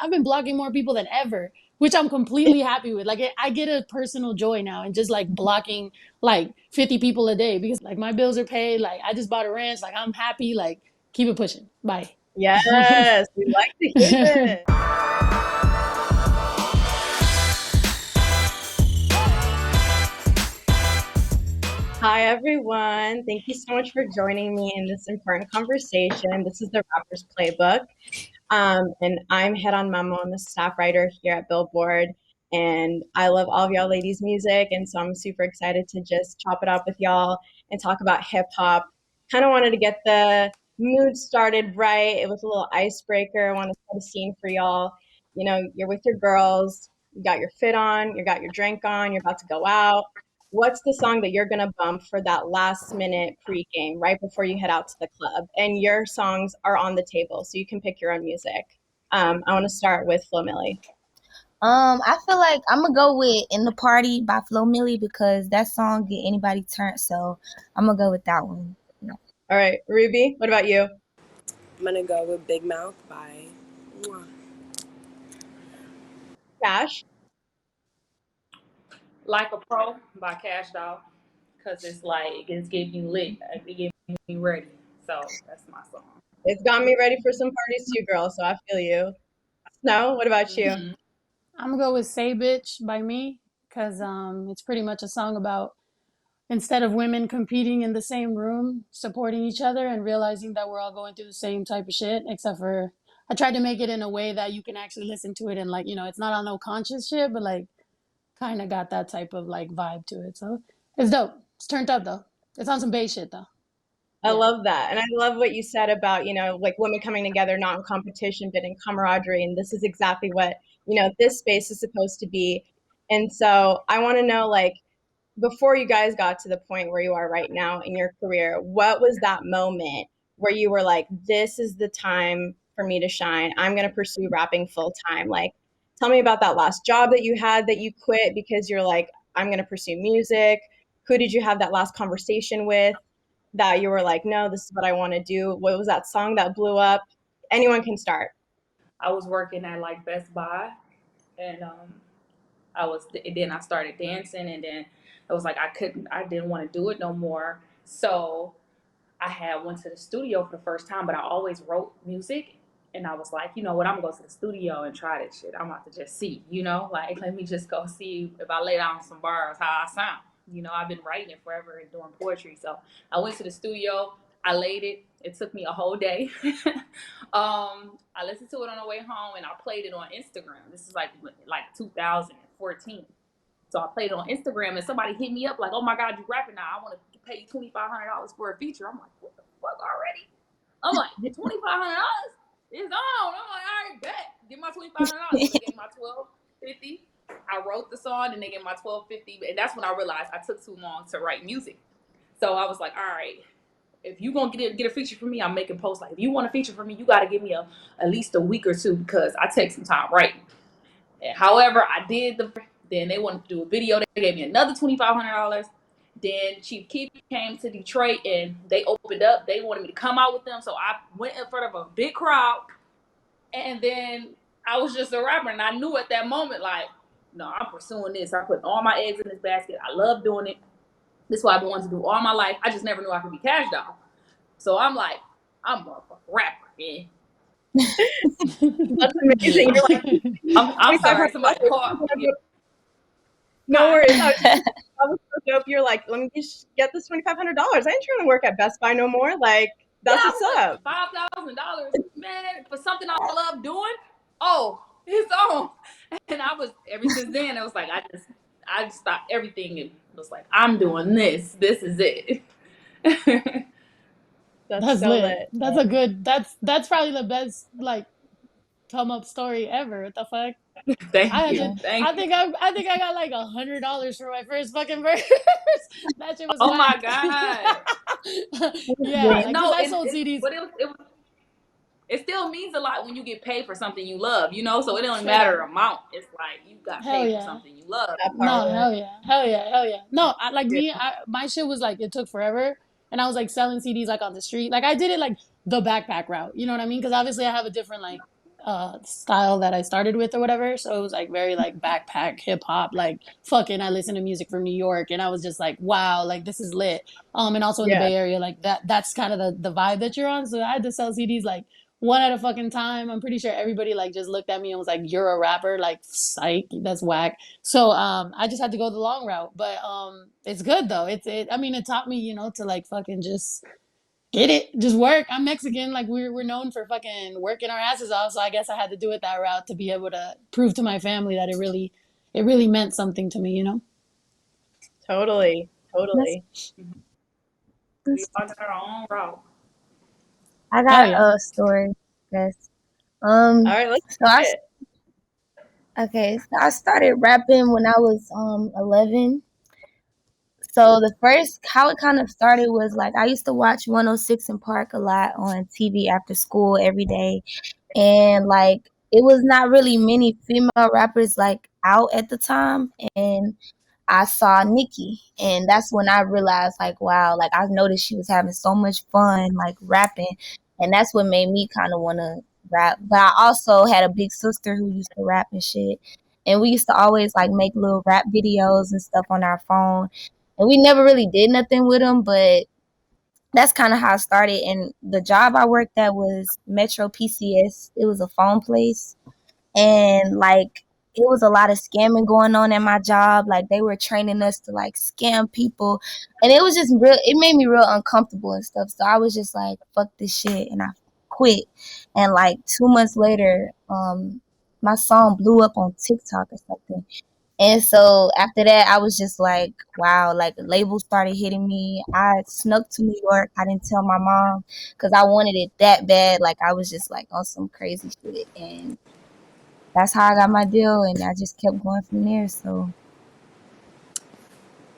I've been blocking more people than ever, which I'm completely happy with. Like I get a personal joy now in just like blocking like 50 people a day because like my bills are paid. Like I just bought a ranch. Like I'm happy. Like keep it pushing. Bye. Yes, we like to hear this. Hi, everyone. Thank you so much for joining me in this important conversation. This is the Rapper's Playbook. And I'm Heran Mamo. I'm the staff writer here at Billboard. And I love all of y'all ladies' music. And so I'm super excited to just chop it up with y'all and talk about hip hop. Kind of wanted to get the mood started right. It was a little icebreaker. I want to set a scene for y'all. You know, you're with your girls, you got your fit on, you got your drink on, you're about to go out. What's the song that you're gonna bump for that last minute pregame right before you head out to the club? And your songs are on the table, so you can pick your own music. I want to start with Flo Mili. I feel like I'm gonna go with "In the Party" by Flo Mili because that song get anybody turned. So I'm gonna go with that one. All right, Ruby, what about you? I'm gonna go with Big Mouth by Kash? Like a Pro by Kash Doll, because it's like it gets me lit, it gets me ready. So that's my song. It's got me ready for some parties too, girl, so I feel you. No, what about you? Hmm. I'm gonna go with "Say Bitch" by me because it's pretty much a song about instead of women competing in the same room, supporting each other and realizing that we're all going through the same type of shit. Except for I tried to make it in a way that you can actually listen to it and like it's not on no conscious shit, but like kind of got that type of like vibe to it. So it's dope. It's turned up though. It's on some bass shit though. I Yeah. love that. And I love what you said about, like women coming together, not in competition, but in camaraderie. And this is exactly what, this space is supposed to be. And so I want to know, like, before you guys got to the point where you are right now in your career, what was that moment where you were like, this is the time for me to shine? I'm going to pursue rapping full time. Like, tell me about that last job that you had that you quit because you're like, I'm going to pursue music. Who did you have that last conversation with that you were like, no, this is what I want to do? What was that song that blew up? Anyone can start. I was working at like Best Buy, and then I started dancing, and then it was like I didn't want to do it no more. So I had went to the studio for the first time, but I always wrote music. And I was like, you know what, I'm gonna go to the studio and try that shit. I'm about to just see, like let me just go see if I lay down some bars, how I sound. I've been writing it forever and doing poetry. So I went to the studio, I laid it. It took me a whole day. I listened to it on the way home and I played it on Instagram. This is like 2014. So I played it on Instagram and somebody hit me up like, oh my God, you rapping now. I want to pay you $2,500 for a feature. I'm like, what the fuck already? I'm like, $2,500? It's on. I'm like, all right, bet. Give my $2,500. So they gave me my $1,250. I wrote the song and they gave me my $1,250. And that's when I realized I took too long to write music. So I was like, all right, if you gonna get a feature for me, I'm making posts like, if you want a feature for me, you gotta give me at least a week or two because I take some time writing. And however, I did then they wanted to do a video. They gave me another $2,500. Then Chief Keef came to Detroit and they opened up. They wanted me to come out with them. So I went in front of a big crowd. And then I was just a rapper. And I knew at that moment, like, no, I'm pursuing this. I'm putting all my eggs in this basket. I love doing it. This is what I've been wanting to do all my life. I just never knew I could be Kash Doll. So I'm like, I'm a rapper, man. That's amazing. You're like, I'm sorry, somebody $2,500. called me. No worries. No, that was so dope. You're like, let me just get this $2,500. I ain't trying to work at Best Buy no more. Like, Yeah, that's I what's was up. like $5,000, man, for something I love doing. Oh, it's on. And I was ever since then. It was like I just stopped everything and was like, I'm doing this. This is it. That's That's so lit. lit. That's a good. That's probably the best like come up story ever. What the fuck? I Thank had you, to. thank you. I think I got like $100 for my first fucking verse. That shit was Oh my whack. god. Yeah, But like because no, I sold CDs it still means a lot when you get paid for something you love, So it don't straight matter up. amount. It's like you got Hell paid for yeah. something you love. That part. No, hell yeah, hell yeah, hell yeah. No, I like Yeah. me. My shit was like it took forever, and I was like selling CDs like on the street. Like I did it like the backpack route. You know what I mean? Because obviously I have a different like style that I started with or whatever. So it was like very like backpack hip hop, like fucking I listen to music from New York and I was just like, wow, like this is lit. And also in the Yeah. Bay Area, like that's kind of the vibe that you're on. So I had to sell CDs like one at a fucking time. I'm pretty sure everybody like just looked at me and was like, you're a rapper, like psych, that's whack. So I just had to go the long route. But it's good though. I mean it taught me, to like fucking just get it, just work. I'm Mexican, like we're known for fucking working our asses off. So I guess I had to do it that route to be able to prove to my family that it really meant something to me. Totally. That's, Totally. We that's, all got our own route. I Oh got yeah. a story. Yes. All right, let's So I do it. okay. So I started rapping when I was 11. So the first how it kind of started was like I used to watch 106 in Park a lot on TV after school every day, and like it was not really many female rappers like out at the time, and I saw Nikki, and that's when I realized, like, wow, like I noticed she was having so much fun, like rapping, and that's what made me kind of want to rap. But I also had a big sister who used to rap and shit, and we used to always like make little rap videos and stuff on our phone, and we never really did nothing with them, but that's kind of how I started. And the job I worked at was Metro PCS. It was a phone place, and like it was a lot of scamming going on at my job. Like they were training us to like scam people, and it was just real. It made me real uncomfortable and stuff. So I was just like, "Fuck this shit," and I quit. And like 2 months later, my song blew up on TikTok or something. And so after that, I was just like, wow, like labels started hitting me. I snuck to New York. I didn't tell my mom because I wanted it that bad. Like I was just like on some crazy shit. And that's how I got my deal, and I just kept going from there. So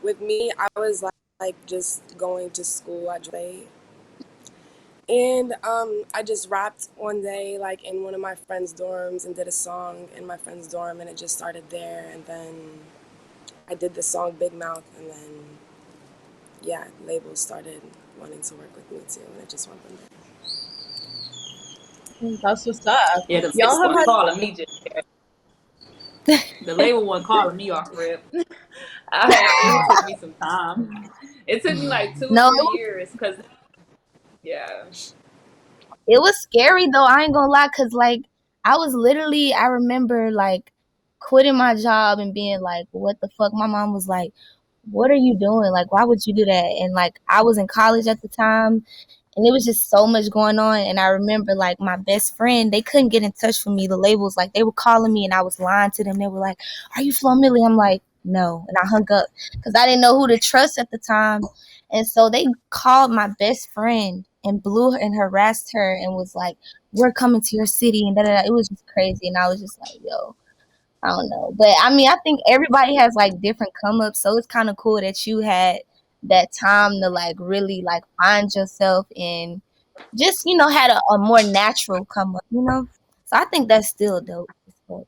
With me, I was like just going to school. I just and I just rapped one day like in one of my friend's dorms and did a song in my friend's dorm, and it just started there. And then I did the song Big Mouth, and then yeah, labels started wanting to work with me too, and it just went from there. That's what's up. Yeah, the Y'all label have wasn't had calling me just yet. The label wasn't calling me off rip. It took me some time. It took me like two or no, three years because yeah. it was scary though. I ain't gonna lie, cause like I remember like quitting my job and being like, what the fuck? My mom was like, what are you doing? Like, why would you do that? And like I was in college at the time, and it was just so much going on. And I remember like my best friend, they couldn't get in touch with me. The labels, like they were calling me and I was lying to them. They were like, are you Flo Mili? I'm like, no. And I hung up because I didn't know who to trust at the time. And so they called my best friend and blew her and harassed her and was like, we're coming to your city and da da da. It was just crazy. And I was just like, yo, I don't know. But I mean, I think everybody has like different come ups. So it's kind of cool that you had that time to like really like find yourself and just, had a more natural come up. So I think that's still dope. But,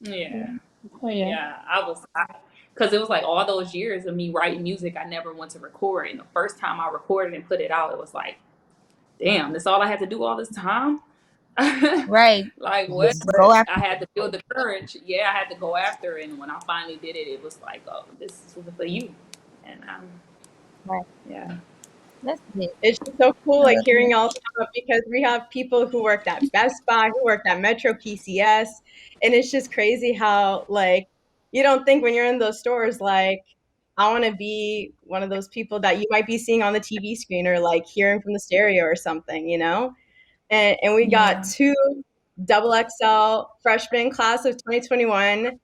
Yeah. Oh yeah. Yeah. Because it was like all those years of me writing music, I never went to record. And the first time I recorded and put it out, it was like, damn, that's all I had to do all this time? right. Like what? Just go But after. I had to feel the courage. Yeah, I had to go after it. And when I finally did it, it was like, oh, this is for you. And Right. yeah. That's it. It's just so cool, I like love hearing it. y'all talk because we have people who worked at Best Buy, who worked at Metro PCS, and it's just crazy how like you don't think when you're in those stores like I want to be one of those people that you might be seeing on the TV screen or like hearing from the stereo or something. And we got Yeah. two double XL freshman class of 2021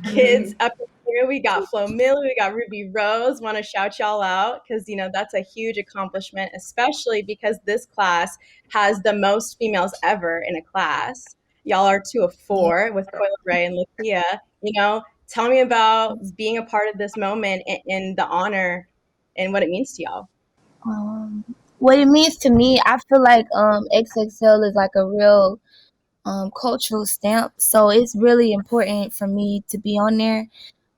kids Mhm. up in here. We got Flo Mili, we got Rubi Rose. Want to shout y'all out because that's a huge accomplishment, especially because this class has the most females ever in a class. Y'all are two of Yeah. four with Coil Ray and Lakia. Tell me about being a part of this moment and the honor and what it means to y'all. What it means to me, I feel like XXL is like a real cultural stamp. So it's really important for me to be on there.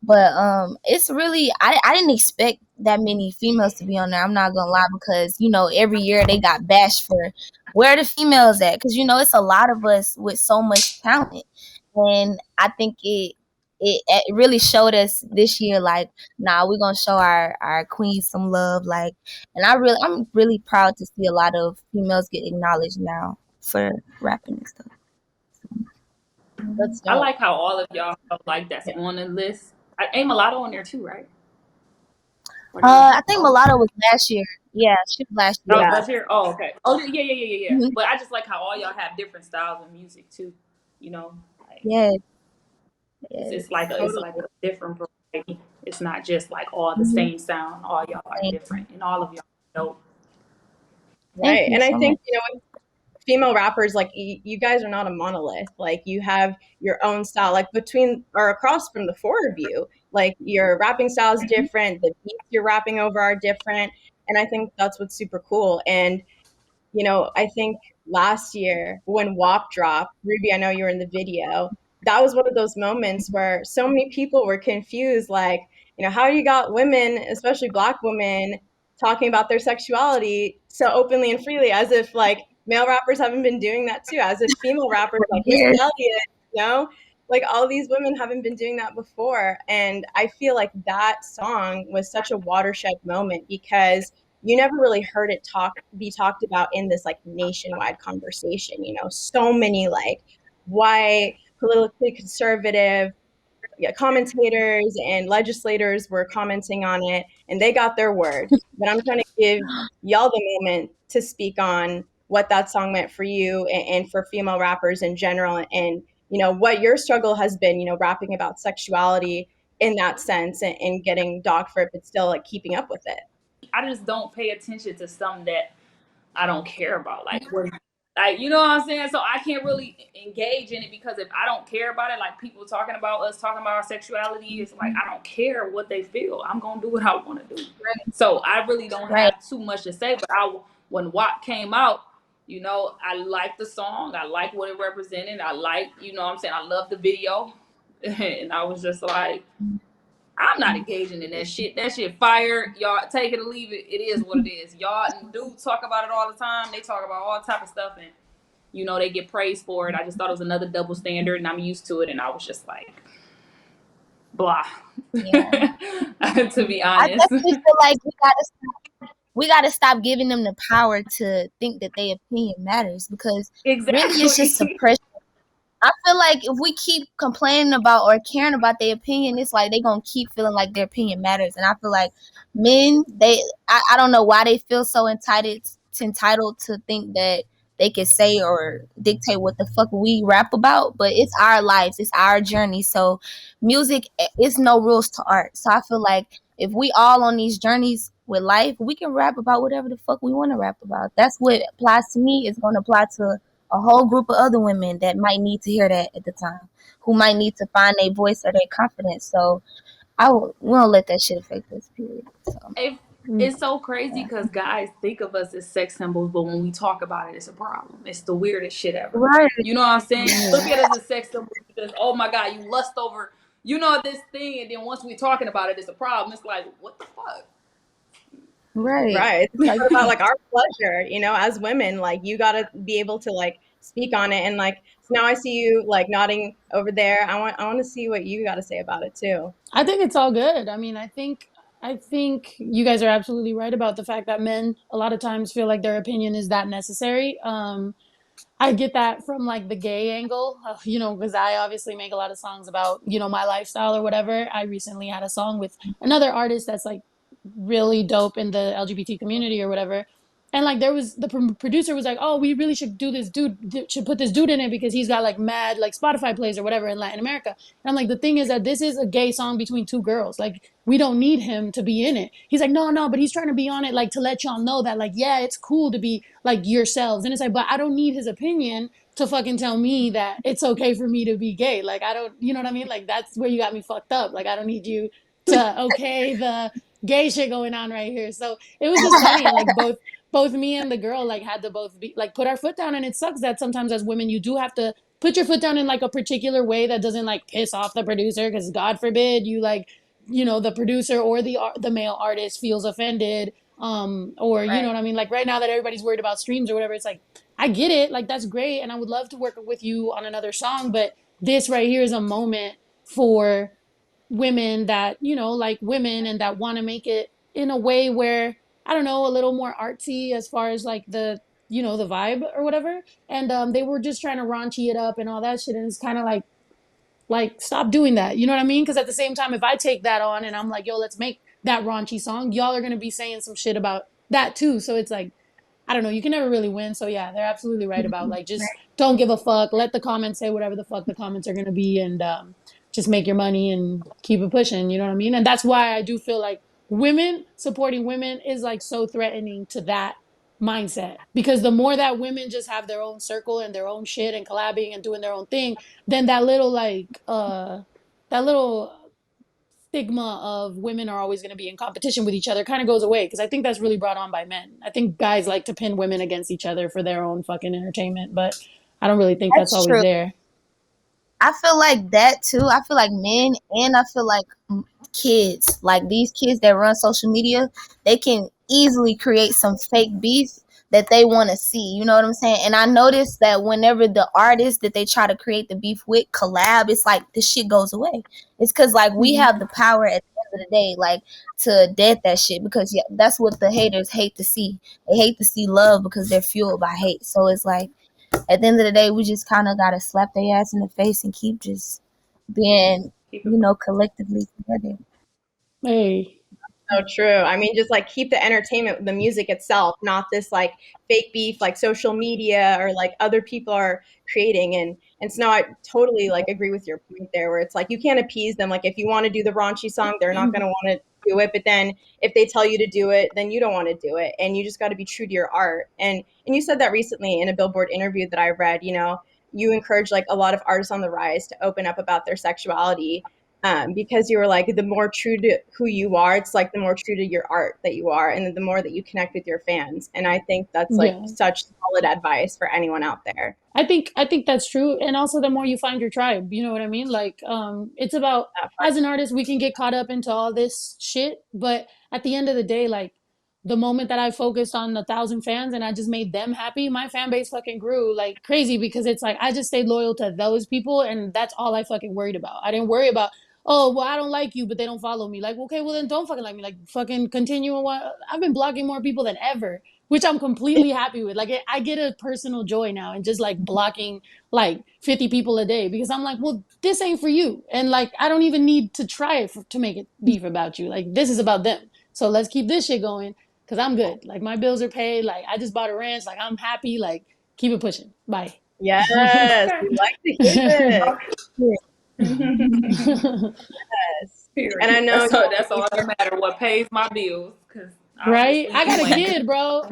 But it's really I didn't expect that many females to be on there. I'm not gonna lie, because every year they got bashed for where are the females at, because it's a lot of us with so much talent, and I think it really showed us this year, like, nah, we're gonna show our queens some love, like, and I'm really proud to see a lot of females get acknowledged now for rapping and stuff. That's I dope. like how all of y'all like that's on the list. I aim mulatto on there too, right? Or no? I think Oh, Mulatto was last year. Yeah, she was last that year. was Yeah. last year. Oh, okay. Oh, yeah. Mhm. But I just like how all y'all have different styles of music too. Like Yes, it's yes. like it's Totally. like a different variety. It's not just like all the Mhm. same sound. All y'all are different, and all of y'all know. Thank Right. you And I so much. think, female rappers, like, you guys are not a monolith. Like, you have your own style, like, between or across from the four of you. Like, your rapping style is different, the beats you're rapping over are different, and I think that's what's super cool. And I think last year when WAP dropped, Ruby, I know you were in the video. That was one of those moments where so many people were confused, like, how you got women, especially Black women, talking about their sexuality so openly and freely, as if like male rappers haven't been doing that too, as if female rappers like Missy Yes, Elliott, like all these women haven't been doing that before. And I feel like that song was such a watershed moment because you never really heard it be talked about in this like nationwide conversation. So many like white, politically conservative, yeah, commentators and legislators were commenting on it, and they got their word. But I'm trying to give y'all the moment to speak on what that song meant for you and for female rappers in general, and what your struggle has been, rapping about sexuality in that sense, and getting dogged for it, but still like keeping up with it. I just don't pay attention to something that I don't care about. Like you know what I'm saying? So I can't really engage in it because if I don't care about it, like people talking about us, talking about our sexuality, it's like I don't care what they feel. I'm gonna do what I want to do. So I really don't right. have too much to say. But when WAP came out, I liked the song. I liked what it represented. I like, what I'm saying, I love the video, and I was just like, I'm not engaging in that shit. That shit fire. Y'all take it or leave it. It is what it is. Y'all dudes talk about it all the time. They talk about all type of stuff, and they get praised for it. I just thought it was another double standard, and I'm used to it. And I was just like, blah. Yeah. To be I honest. definitely feel like we gotta stop giving them the power to think that their opinion matters, because really it's just Exactly. suppression. I feel like if we keep complaining about or caring about their opinion, it's like they gonna keep feeling like their opinion matters. And I feel like men, I don't know why they feel so entitled to think that they can say or dictate what the fuck we rap about. But it's our lives, it's our journey. So music is no rules to art. So I feel like if we all on these journeys with life, we can rap about whatever the fuck we want to rap about. That's what applies to me. It's gonna apply to a whole group of other women that might need to hear that at the time, who might need to find their voice or their confidence. So we don't let that shit affect us. Period. So It's so crazy yeah. because guys think of us as sex symbols, but when we talk about it, it's a problem. It's the weirdest shit ever. Right. You know what I'm saying? Yeah. Look at us as sex symbols because, oh my God, you lust over, this thing, and then once we're talking about it, it's a problem. It's like, what the fuck? Right. Right. It's Like, about like our pleasure, as women, like you gotta be able to like speak on it. And like, so now I see you like nodding over there. I want to see what you got to say about it too. I think it's all good. I mean, I think you guys are absolutely right about the fact that men a lot of times feel like their opinion is that necessary. I get that from like the gay angle, because I obviously make a lot of songs about, my lifestyle or whatever. I recently had a song with another artist that's like really dope in the LGBT community or whatever. And like producer was like, oh, we really should do this should put this dude in it because he's got like mad like Spotify plays or whatever in Latin America. And I'm like, the thing is that this is a gay song between two girls. Like we don't need him to be in it. He's like, no, but he's trying to be on it like to let y'all know that like, yeah, it's cool to be like yourselves. And it's like, but I don't need his opinion to fucking tell me that it's okay for me to be gay. Like I don't, you know what I mean? Like that's where you got me fucked up. Like I don't need you to okay the gay shit going on right here. So it was just funny, and like both me and the girl like had to both be like put our foot down. And it sucks that sometimes as women you do have to put your foot down in like a particular way that doesn't like piss off the producer, because God forbid you like, the producer or the male artist feels offended, or you know Right. what I mean, like right now that everybody's worried about streams or whatever. It's like, I get it, like that's great, and I would love to work with you on another song, but this right here is a moment for women that, like women, and that want to make it in a way where, I don't know, a little more artsy as far as like the vibe or whatever. And they were just trying to raunchy it up and all that shit, and it's kind of like stop doing that, you know what I mean? Because at the same time, if I take that on and I'm like, yo, let's make that raunchy song, y'all are gonna be saying some shit about that too. So it's like, I don't know, you can never really win. So yeah, they're absolutely right about like, just don't give a fuck, let the comments say whatever the fuck the comments are gonna be, and just make your money and keep it pushing, you know what I mean? And that's why I do feel like women supporting women is like so threatening to that mindset, because the more that women just have their own circle and their own shit and collabing and doing their own thing, then that little stigma of women are always going to be in competition with each other kind of goes away, because I think that's really brought on by men. I think guys like to pin women against each other for their own fucking entertainment, but I don't really think that's That's always true. there. I feel like that too. I feel like men, and I feel like kids, like these kids that run social media, they can easily create some fake beef that they want to see. You know what I'm saying? And I noticed that whenever the artists that they try to create the beef with collab, it's like the shit goes away. It's because like we have the power at the end of the day, like to dead that shit, because yeah, that's what the haters hate to see. They hate to see love because they're fueled by hate. So it's like at the end of the day, we just kind of gotta slap their ass in the face and keep just being, Keep it collectively together. Hey. So true. I mean, just like keep the entertainment, the music itself, not this like fake beef, like social media or like other people are creating. And so now I totally like agree with your point there, where it's like you can't appease them. Like if you want to do the raunchy song, they're not going to want to do it. But then if they tell you to do it, then you don't want to do it, and you just got to be true to your art. And you said that recently in a Billboard interview that I read. You encourage like a lot of artists on the rise to open up about their sexuality, because you were like, the more true to who you are, it's like the more true to your art that you are, and the more that you connect with your fans. And I think that's like Yeah. such solid advice for anyone out there. I think that's true. And also the more you find your tribe, you know what I mean? Like, it's about, as an artist, we can get caught up into all this shit, but at the end of the day, like the moment that I focused on 1,000 fans and I just made them happy, my fan base fucking grew like crazy, because it's like I just stayed loyal to those people, and that's all I fucking worried about. I didn't worry about, oh well, I don't like you, but they don't follow me. Like, okay, well then don't fucking like me. Like, fucking continue on. I've been blocking more people than ever, which I'm completely happy with. Like, I get a personal joy now in just like blocking like 50 people a day, because I'm like, well, this ain't for you. And like, I don't even need to try it to make it beef about you. Like, this is about them. So let's keep this shit going, because I'm good. Like, my bills are paid. Like, I just bought a ranch. Like, I'm happy. Like, keep it pushing. Bye. Yes, we like to hear this. Yes. And I period. know That's all that matter. What pays my bills? Because Right? obviously I got you a ain't. kid, bro.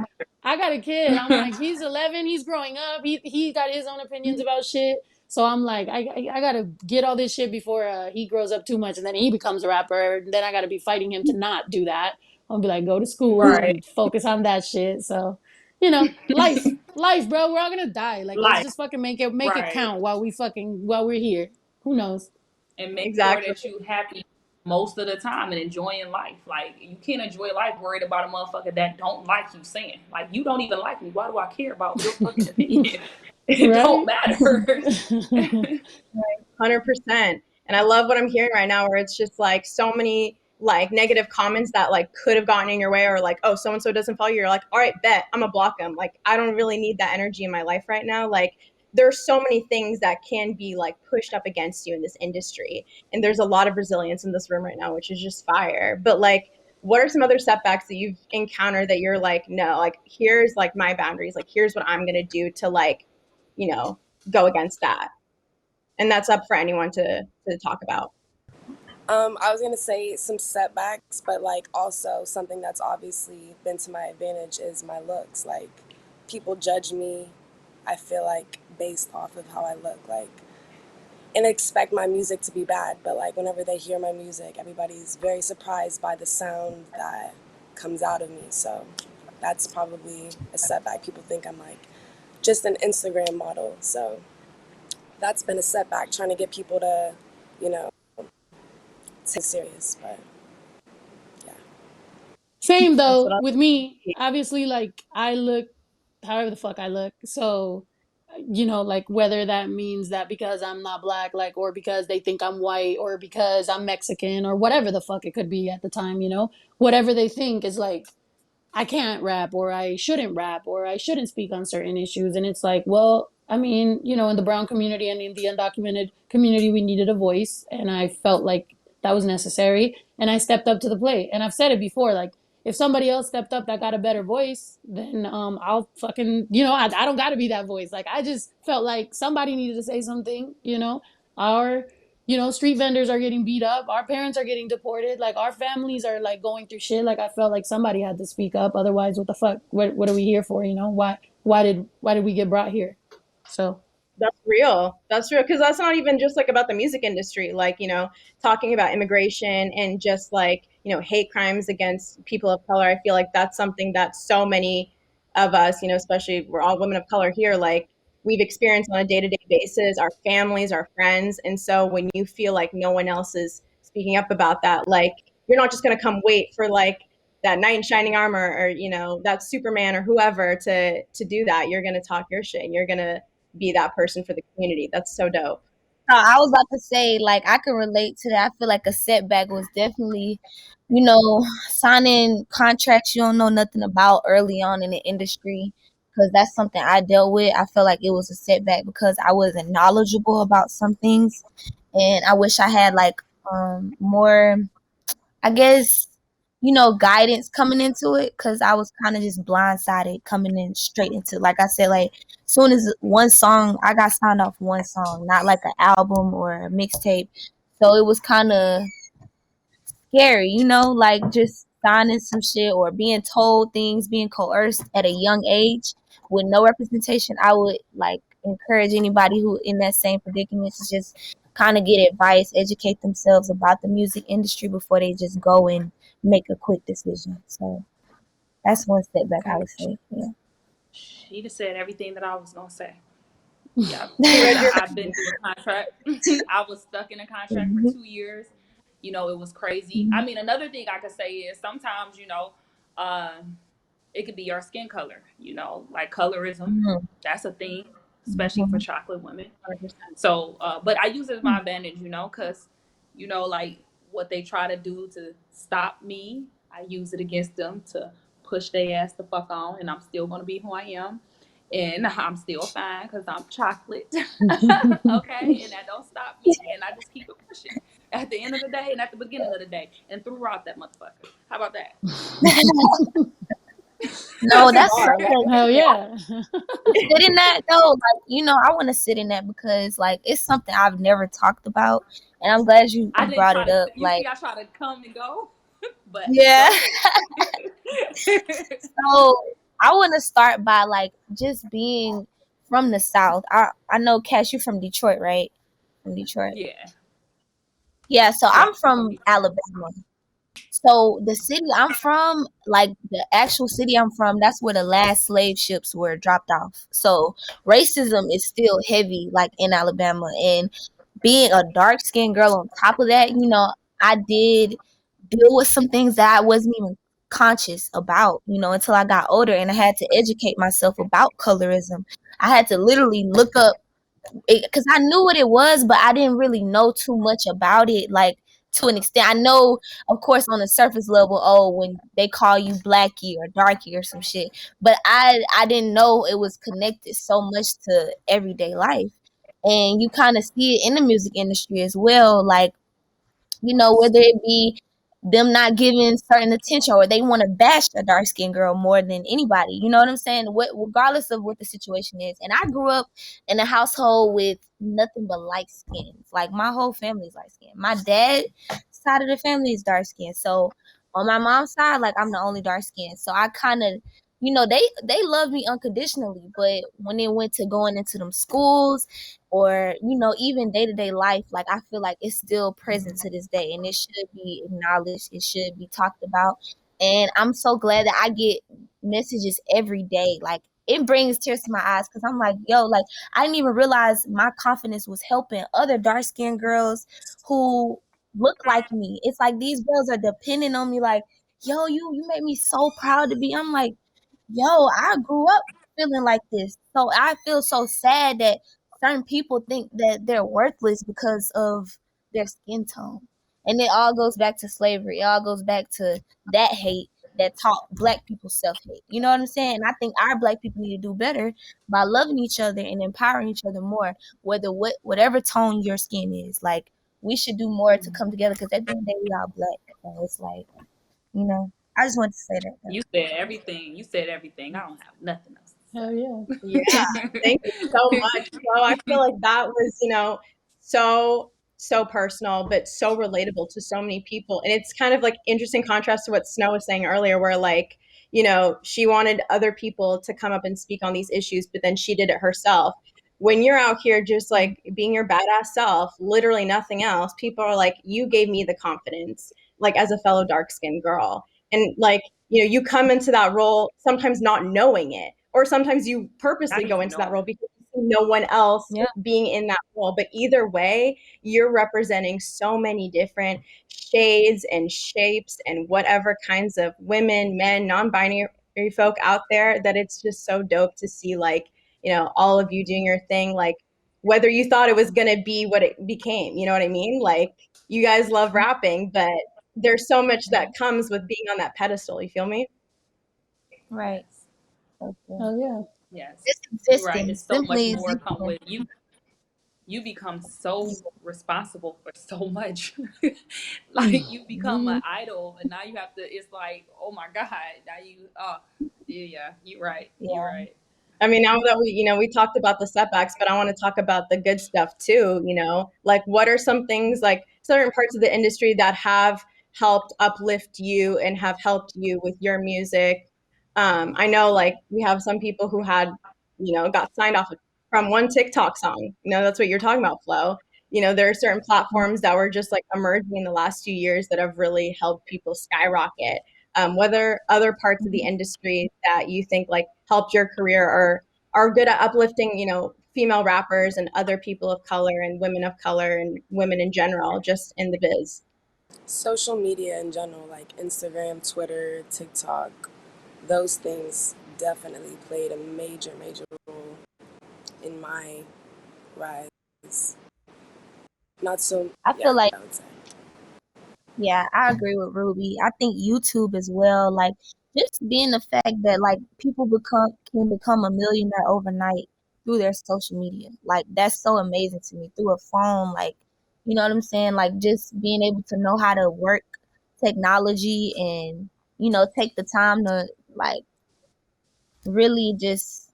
I got a kid. I'm like, he's 11. He's growing up. He got his own opinions about shit. So I'm like, I gotta get all this shit before he grows up too much, and then he becomes a rapper. And then I gotta be fighting him to not do that. I'll be like, go to school Right. and focus on that shit. So, life, bro. We're all gonna die. Like, let's Life. just fucking make it Right. count while we're here. Who knows? And make sure exactly. that you happy most of the time and enjoying life. Like you can't enjoy life worried about a motherfucker that don't like you saying. Like you don't even like me. Why do I care about your fucking opinion? It don't Right? matter. 100%. And I love what I'm hearing right now, where it's just like so many like negative comments that like could have gotten in your way, or like, oh, so and so doesn't follow you. You're like, all right, bet I'm gonna block them. Like, I don't really need that energy in my life right now. Like, there's so many things that can be like pushed up against you in this industry, and there's a lot of resilience in this room right now, which is just fire. But like, what are some other setbacks that you've encountered that you're like, no, like here's like my boundaries, like here's what I'm gonna do to like, go against that? And that's up for anyone to talk about. I was gonna say some setbacks, but like also something that's obviously been to my advantage is my looks. Like people judge me, I feel like based off of how I look, like, and expect my music to be bad. But like whenever they hear my music, everybody's very surprised by the sound that comes out of me. So that's probably a setback. People think I'm like just an Instagram model. So that's been a setback, trying to get people to, you know, take it serious. But yeah. Same That's what though I with me. Obviously, like I look however the fuck I look. So, like whether that means that because I'm not black, like, or because they think I'm white, or because I'm Mexican, or whatever the fuck it could be at the time, whatever they think is like I can't rap or I shouldn't rap or I shouldn't speak on certain issues. And it's like, well, I mean, in the brown community and in the undocumented community, we needed a voice. And I felt like that was necessary. And I stepped up to the plate. And I've said it before, like, if somebody else stepped up that got a better voice, then I'll fucking, I don't got to be that voice. Like, I just felt like somebody needed to say something, Our street vendors are getting beat up. Our parents are getting deported. Like our families are like going through shit. Like I felt like somebody had to speak up. Otherwise, what the fuck? What are we here for? Why did we get brought here? So That's real. That's real. Because that's not even just like about the music industry. Like, talking about immigration and just like, hate crimes against people of color. I feel like that's something that so many of us, especially we're all women of color here, like we've experienced on a day to day basis, our families, our friends. And so when you feel like no one else is speaking up about that, like you're not just going to come wait for like that knight in shining armor or, that Superman or whoever to do that. You're going to talk your shit and you're going to be that person for the community. That's so dope. No, I was about to say, like, I can relate to that. I feel like a setback was definitely, signing contracts you don't know nothing about early on in the industry, because that's something I dealt with. I feel like it was a setback because I wasn't knowledgeable about some things, and I wish I had like more, I guess, guidance coming into it, because I was kind of just blindsided coming in straight into, like I said, like soon as one song, I got signed off one song, not like an album or a mixtape. So it was kind of scary, like just signing some shit or being told things, being coerced at a young age with no representation. I would like encourage anybody who in that same predicament to just kind of get advice, educate themselves about the music industry before they just go and make a quick decision. So that's one setback I would say. Yeah. She just said everything that I was gonna say. Yeah, You read because your I've been through a contract. I was stuck in a contract for Mhm. 2 years. It was crazy. I Mhm. mean, another thing I could say is sometimes, uh, it could be your skin color. Like colorism. Mhm. That's a thing, especially for Mhm. chocolate women. 100%. So, but I use it as my advantage, because, like what they try to do to stop me, I use it against them to push their ass the fuck on, and I'm still gonna be who I am, and I'm still fine because I'm chocolate, okay, and that don't stop me, and I just keep it pushing at the end of the day and at the beginning of the day and throughout that motherfucker. How about that? No, That's a that's bar. something. hell yeah. Sit in that though, like I want to sit in that because like it's something I've never talked about, and I'm glad you I didn't brought try it to. up. You Like, see, I try to come and go, but yeah. go ahead. So I want to start by like just being from the South. I know Cash, you from Detroit, right? From Detroit. Yeah. Yeah. So Yep. I'm I'm from from Detroit. Alabama. So the city I'm from, like the actual city I'm from, that's where the last slave ships were dropped off. So racism is still heavy, like in Alabama, and being a dark skinned girl on top of that, I did deal with some things that I wasn't even conscious about, until I got older and I had to educate myself about colorism. I had to literally look up because I knew what it was, but I didn't really know too much about it, like to an extent. I know, of course, on the surface level, oh, when they call you blackie or darky or some shit, but I didn't know it was connected so much to everyday life. And you kind of see it in the music industry as well, like whether it be them not giving certain attention or they want to bash a dark skinned girl more than anybody. You know what I'm saying? Regardless of what the situation is. And I grew up in a household with nothing but light skins. Like my whole family is light skinned. My dad side of the family is dark skinned. So on my mom's side, like I'm the only dark skinned. So I kind of they love me unconditionally, but when it went to going into them schools or even day-to-day life, like I feel like it's still present to this day and it should be acknowledged, it should be talked about. And I'm so glad that I get messages every day, like it brings tears to my eyes because I'm like, yo, like I didn't even realize my confidence was helping other dark skinned girls who look like me. It's like these girls are depending on me, like, yo, you made me so proud to be. I'm like, yo, I grew up feeling like this. So I feel so sad that certain people think that they're worthless because of their skin tone. And it all goes back to slavery. It all goes back to that hate that taught black people self-hate. You know what I'm saying? And I think our black people need to do better by loving each other and empowering each other more, whatever tone your skin is. Like, we should do more to come together because at the end of the day, we all black. So it's like, I just wanted to say that though. You said everything. You said everything. I don't have nothing else Hell yeah. Yeah, to thank you so much, Flo. I feel like that was, so personal, but so relatable to so many people. And it's kind of like interesting contrast to what Snow was saying earlier, where like, she wanted other people to come up and speak on these issues, but then she did it herself. When you're out here just like being your badass self, literally nothing else, people are like, you gave me the confidence, like as a fellow dark skinned girl. And like, you come into that role sometimes not knowing it, or sometimes you purposely not go even into that knowing role it. because you see no one else Yeah, being in that role. But either way, you're representing so many different shades and shapes and whatever kinds of women, men, non-binary folk out there, that it's just so dope to see, like, all of you doing your thing, like whether you thought it was going to be what it became, you know what I mean? Like, you guys love rapping, but there's so much that comes with being on that pedestal. You feel me? right. Yes. Okay. Hell yeah. Yes. Just You're right. existing, It's so much simply more come existing. with you. You become so responsible for so much. Like you become Mm-hmm. an idol, and now you have to. It's like, oh my god, now you. Oh, yeah. You're right. You're Yeah, right. I mean, now that we talked about the setbacks, but I want to talk about the good stuff too, like what are some things, like certain parts of the industry that have helped uplift you and have helped you with your music. I know like we have some people who had, got signed off from one TikTok song. That's what you're talking about, Flo. There are certain platforms that were just like emerging in the last few years that have really helped people skyrocket. Whether other parts of the industry that you think like helped your career or are good at uplifting, female rappers and other people of color and women of color and women in general, just in the biz. Social media in general, like Instagram, Twitter, TikTok, those things definitely played a major, major role in my rise. Not so, I yeah, feel like, I would say. yeah, I agree with Ruby. I think YouTube as well, like just being the fact that like people can become a millionaire overnight through their social media. Like that's so amazing to me. Through a phone, like, you know what I'm saying? Like just being able to know how to work technology and, take the time to like really just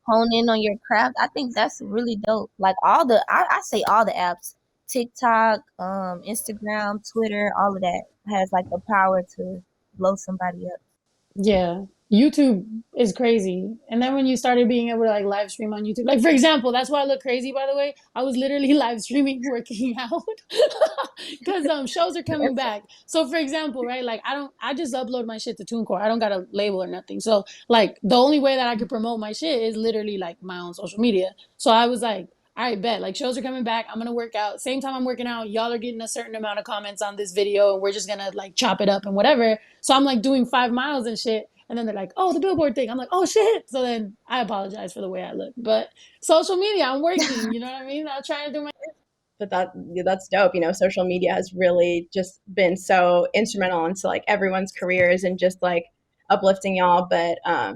hone in on your craft. I think that's really dope. Like I say all the apps, TikTok, Instagram, Twitter, all of that has like the power to blow somebody up. Yeah. YouTube is crazy. And then when you started being able to like live stream on YouTube, like for example, that's why I look crazy by the way. I was literally live streaming working out. Cuz shows are coming That's back. So for example, right? Like I just upload my shit to TuneCore. I don't got a label or nothing. So like the only way that I could promote my shit is literally like my own social media. So I was like, all right, bet. Like shows are coming back. I'm gonna work out. Same time I'm working out, y'all are getting a certain amount of comments on this video, and we're just gonna like chop it up and whatever. So I'm like doing 5 miles and shit. And then they're like, oh, the billboard thing. I'm like, oh shit. So then I apologize for the way I look. But social media, I'm working. You know what I mean? I'm trying to do my. But that's dope. Social media has really just been so instrumental into like everyone's careers and just like uplifting y'all. But I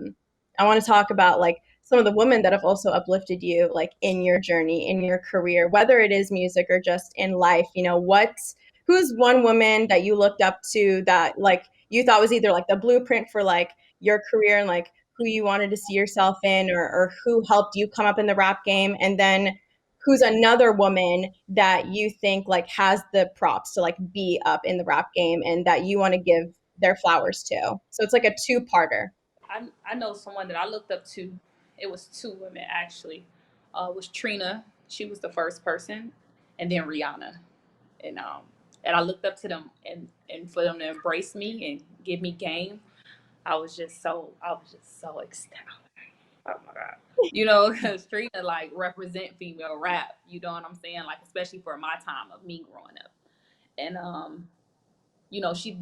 want to talk about like some of the women that have also uplifted you, like in your journey, in your career, whether it is music or just in life. Who's one woman that you looked up to that like you thought was either like the blueprint for like your career and like who you wanted to see yourself in, or who helped you come up in the rap game, and then who's another woman that you think like has the props to like be up in the rap game and that you want to give their flowers to. So it's like a two-parter. I know someone that I looked up to. It was two women actually. It was Trina. She was the first person, and then Rihanna. And I looked up to them, and for them to embrace me and give me game, I was just so ecstatic. Oh my god. You know, because Trina like represent female rap. You know what I'm saying? Like especially for my time of me growing up. And you know, she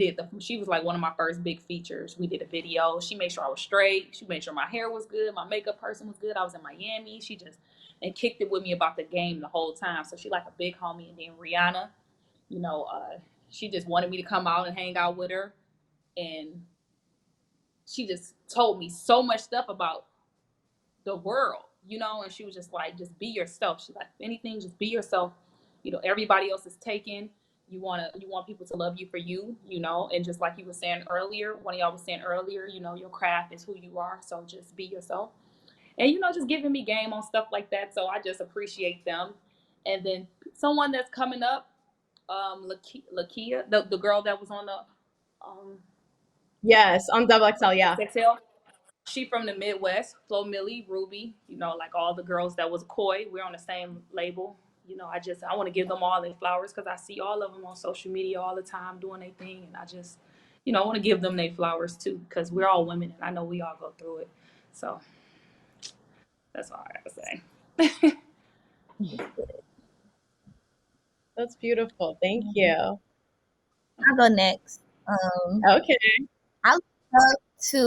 was like one of my first big features. We did a video. She made sure I was straight. She made sure my hair was good. My makeup person was good. I was in Miami. She just and kicked it with me about the game the whole time. So she like a big homie. And then Rihanna, you know, she just wanted me to come out and hang out with her. And she just told me so much stuff about the world, you know, and she was just like, just be yourself. She's like, if anything, just be yourself. You know, everybody else is taken. You want people to love you for you, you know, and just like you were saying earlier, one of y'all was saying earlier, you know, your craft is who you are. So just be yourself. And, you know, just giving me game on stuff like that. So I just appreciate them. And then someone that's coming up, Lakia, the girl that was on the Yes, on Double XL, yeah. XXL. She from the Midwest, Flo Mili, Rubi, you know, like all the girls that was Koi. We're on the same label. You know, I want to give them all their flowers because I see all of them on social media all the time doing their thing. And I just, you know, I want to give them their flowers too because we're all women and I know we all go through it. So that's all I got to say. That's beautiful. Thank you. I'll go next. Okay. I looked up to,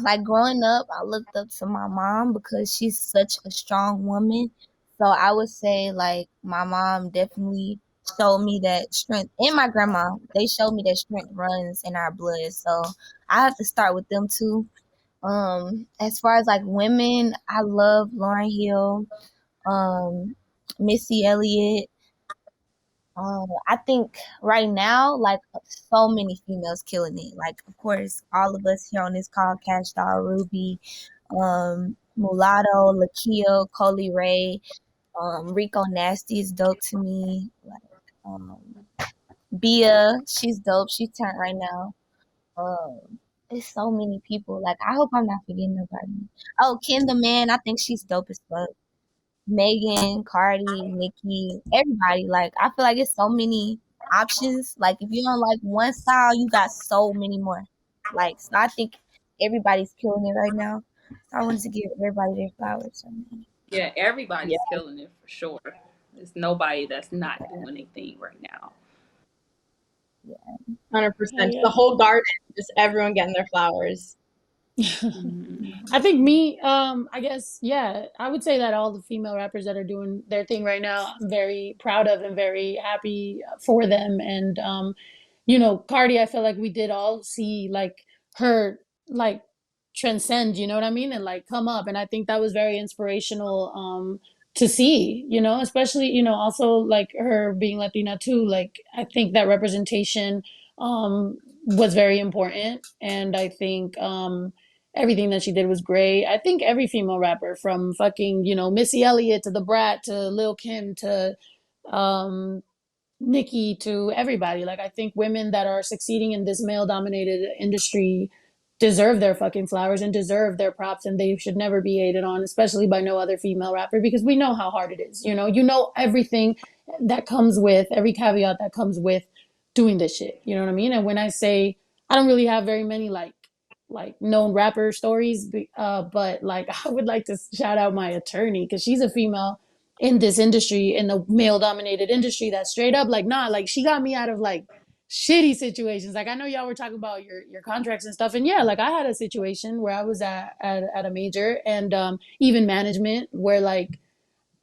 like, growing up, I looked up to my mom because she's such a strong woman. So I would say, like, my mom definitely showed me that strength, and my grandma, they showed me that strength runs in our blood. So I have to start with them too. As far as like women, I love Lauryn Hill, Missy Elliott. I think right now, like, so many females killing it. Like, of course, all of us here on this call, Kash Doll, Ruby, Mulatto, Lakia, Coley Ray, Rico Nasty is dope to me. Like, Bia, she's dope. She's turned right now. There's so many people. Like, I hope I'm not forgetting nobody. Oh, Kendall, man, I think she's dope as fuck. Megan, Cardi, Nicki, everybody. Like, I feel like it's so many options. Like, if you don't like one style, you got so many more. Like, so I think everybody's killing it right now. So I wanted to give everybody their flowers. Yeah, everybody's killing it for sure. There's nobody that's not doing anything right now. Yeah. 100%. Yeah. The whole garden, just everyone getting their flowers. I think me, I guess, yeah, I would say that all the female rappers that are doing their thing right now, I'm very proud of and very happy for them. And, you know, Cardi, I feel like we did all see like her like transcend, you know what I mean? And like come up. And I think that was very inspirational, to see, you know, especially, you know, also like her being Latina too. Like, I think that representation, was very important. And I think, everything that she did was great. I think every female rapper from fucking, you know, Missy Elliott to The Brat to Lil Kim to um Nicki to everybody. Like, I think women that are succeeding in this male dominated industry deserve their fucking flowers and deserve their props, and they should never be hated on, especially by no other female rapper, because we know how hard it is. You know everything that comes with every caveat that comes with doing this shit. You know what I mean? And when I say I don't really have very many like known rapper stories, but like I would like to shout out my attorney because she's a female in this industry, in the male dominated industry, that's straight up like, nah, like she got me out of like shitty situations. Like, I know y'all were talking about your contracts and stuff, and yeah, like I had a situation where I was at a major, and even management, where like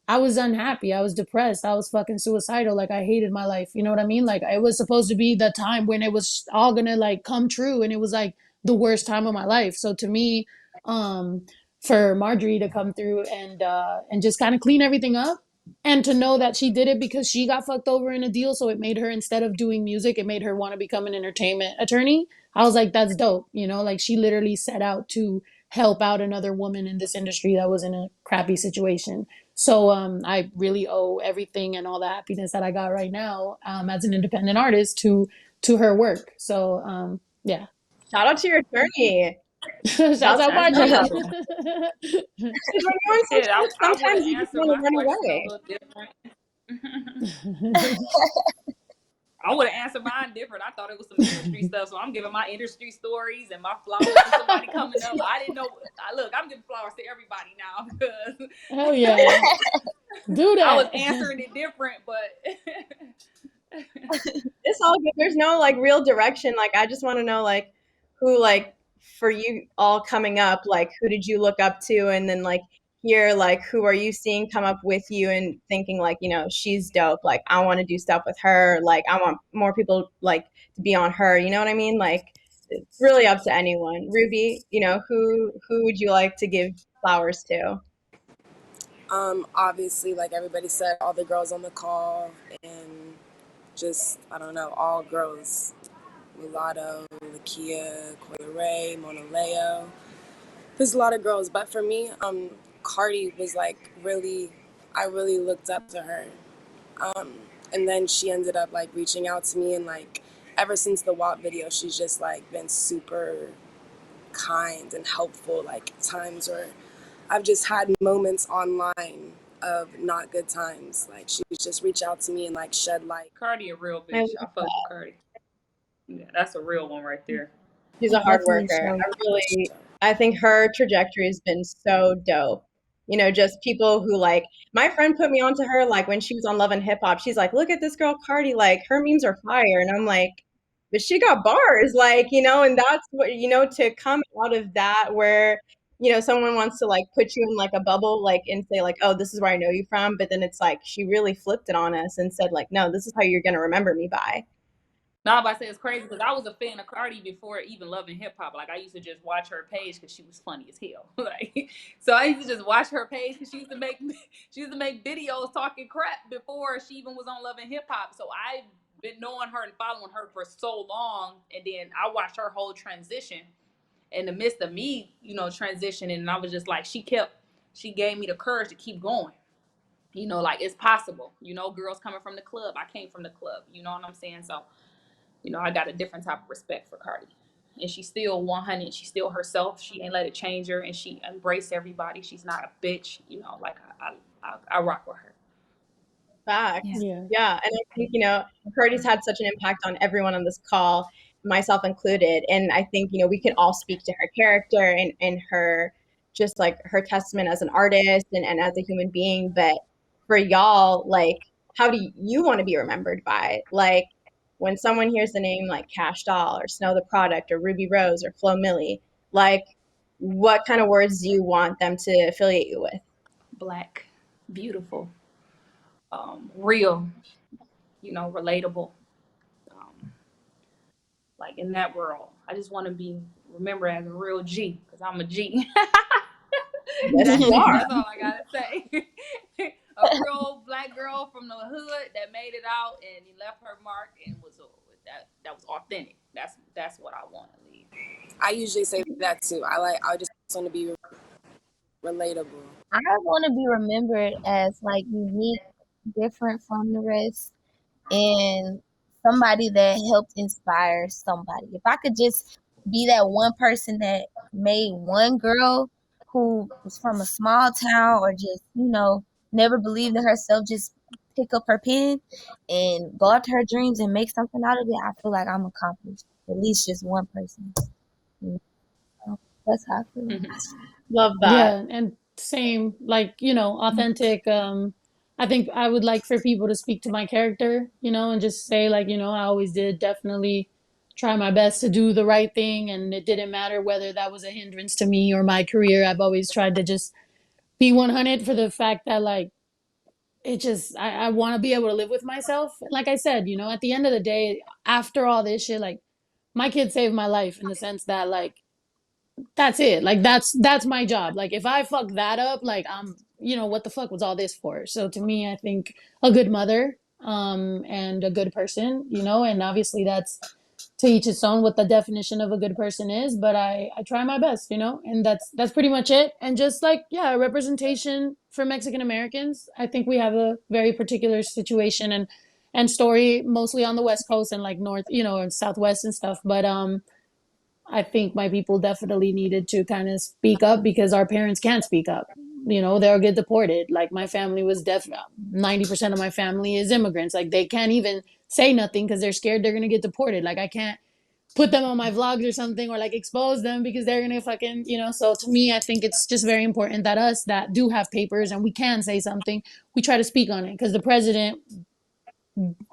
I was unhappy, I was depressed, I was fucking suicidal, like I hated my life, you know what I mean? Like, it was supposed to be the time when it was all gonna like come true, and it was like the worst time of my life. So to me, um for Marjorie to come through and just kind of clean everything up, and to know that she did it because she got fucked over in a deal, so it made her, instead of doing music, it made her want to become an entertainment attorney. I was like, that's dope, you know? Like, she literally set out to help out another woman in this industry that was in a crappy situation. So I really owe everything and all the happiness that I got right now, as an independent artist, to her work. So yeah. Shout out to your attorney. Shouts out That's Marjorie. beautiful. Because when you're in Shit, such shit, I would sometimes have you just answered want my to run question a away. little different. I I would have answered mine different. I thought it was some industry stuff, so I'm giving my industry stories and my flowers to somebody coming up. I didn't know. Look, I'm giving flowers to everybody now because Hell yeah. Do I was that. answering it different, but It's all good. There's no like real direction. Like I just want to know like who like for you all coming up, like who did you look up to, and then like here like who are you seeing come up with you and thinking like, you know, she's dope. Like I want to do stuff with her. Like I want more people like to be on her. You know what I mean? Like it's really up to anyone. Ruby, you know, who would you like to give flowers to? Obviously, like everybody said, all the girls on the call, and just, I don't know, all girls. Mulatto, Lakia, Koya Ray, Mona Leo. There's a lot of girls, but for me, Cardi was like really, I really looked up to her. And then she ended up like reaching out to me, and like ever since the WAP video, she's just like been super kind and helpful. Like times where I've just had moments online of not good times. Like she would just reach out to me and like shed light. Cardi a real bitch. I fuck with Cardi. Yeah, that's a real one right there. She's a hard Definitely worker. so. I think her trajectory has been so dope. You know, just people who like, my friend put me onto her like when she was on Love and Hip Hop. She's like, look at this girl Cardi, like her memes are fire. And I'm like, but she got bars, like, you know, and that's what, you know, to come out of that where, you know, someone wants to like put you in like a bubble, like, and say like, oh, this is where I know you from. But then it's like, she really flipped it on us and said like, no, this is how you're going to remember me by. No, but I say it's crazy because I was a fan of Cardi before even loving hip hop. Like I used to just watch her page because she was funny as hell. Like, so I used to just watch her page because she used to make videos talking crap before she even was on Love and Hip Hop. So I've been knowing her and following her for so long, and then I watched her whole transition in the midst of me, you know, transitioning, and I was just like, she gave me the courage to keep going. You know, like it's possible. You know, girls coming from the club. I came from the club. You know what I'm saying? So. You know, I got a different type of respect for Cardi. And she's still 100. She's still herself. She ain't let it change her. And she embraced everybody. She's not a bitch. You know, like I rock with her. Facts. Yeah. Yeah. And I think, you know, Cardi's had such an impact on everyone on this call, myself included. And I think, you know, we can all speak to her character and her, just like her testament as an artist and as a human being. But for y'all, like, how do you want to be remembered by? Like, when someone hears the name like Kash Doll or Snow the Product or Rubi Rose or Flo Mili, like, what kind of words do you want them to affiliate you with? Black, beautiful, real, you know, relatable. Like in that world, I just want to be remembered as a real G because I'm a G. Yes, you are. That's all I gotta say. A real black girl from the hood that made it out and left her mark and was that was authentic. That's what I want to leave. I usually say that too. I just want to be relatable. I want to be remembered as like unique, different from the rest, and somebody that helped inspire somebody. If I could just be that one person that made one girl who was from a small town or just, you know, never believed in herself, just pick up her pen and go after her dreams and make something out of it, I feel like I'm accomplished. At least just one person. So that's how I feel. Mm-hmm. Love that. Yeah, and same, like, you know, authentic. I think I would like for people to speak to my character, you know, and just say like, you know, I always did definitely try my best to do the right thing, and it didn't matter whether that was a hindrance to me or my career. I've always tried to just be 100 for the fact that like it just I want to be able to live with myself. Like I said, you know, at the end of the day, after all this shit, like my kid saved my life in the sense that like that's it. Like that's my job. Like if I fuck that up, like I'm, you know, what the fuck was all this for? So to me, I think a good mother, and a good person, you know, and obviously that's to each its own what the definition of a good person is, but I try my best, you know, and that's pretty much it. And just like, yeah, representation for Mexican Americans. I think we have a very particular situation and story mostly on the West Coast and like North, you know, and Southwest and stuff. But I think my people definitely needed to kind of speak up because our parents can't speak up. You know, they'll get deported. Like my family was 90% of my family is immigrants. Like they can't even say nothing because they're scared they're gonna get deported. Like I can't put them on my vlogs or something, or like expose them because they're gonna fucking, you know. So to me, I think it's just very important that us that do have papers and we can say something, we try to speak on it, because the president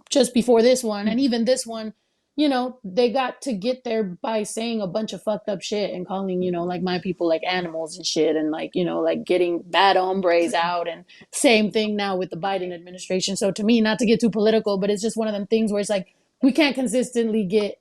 just before this one and even this one, you know, they got to get there by saying a bunch of fucked up shit and calling, you know, like my people like animals and shit, and like, you know, like getting bad hombres out, and same thing now with the Biden administration. So to me, not to get too political, but it's just one of them things where it's like we can't consistently get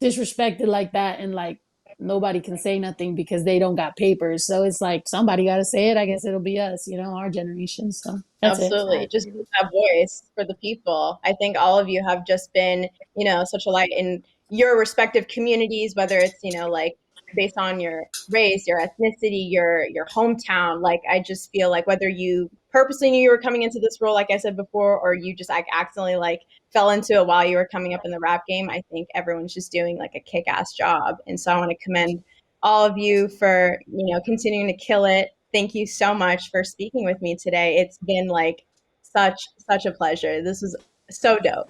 disrespected like that, and like nobody can say nothing because they don't got papers. So it's like somebody got to say it. I guess it'll be us, you know, our generation. So that's it. Absolutely. Just be that voice for the people. I think all of you have just been, you know, such a light in your respective communities, whether it's, you know, like based on your race, your ethnicity, your hometown. Like I just feel like whether you purposely knew you were coming into this role, like I said before, or you just like accidentally like fell into it while you were coming up in the rap game, I think everyone's just doing like a kick-ass job. And so I want to commend all of you for, you know, continuing to kill it. Thank you so much for speaking with me today. It's been like such a pleasure. This was so dope.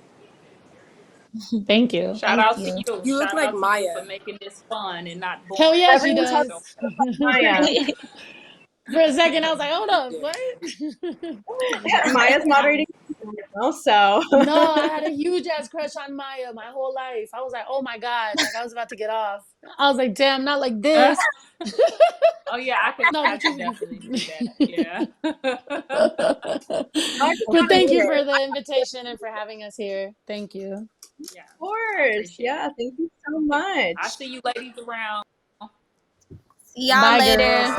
Thank you. Shout Thank out to you. you. You look Shout like out to you for Maya. making this fun and not Hell boring. yeah, she Everyone talks does. Maya. For a second, I was like, hold up, Yeah. what? Maya's moderating also. No, I had a huge ass crush on Maya my whole life. I was like, oh my God. Like, I was about to get off. I was like, damn, not like this. Oh yeah, No, I but could you. definitely see that. Yeah. I just But want to thank you hear. for the invitation and for having us here. Thank you. Yeah. Of I course. appreciate Yeah, it. thank you so I much. see you ladies around. See y'all Bye, later. girls.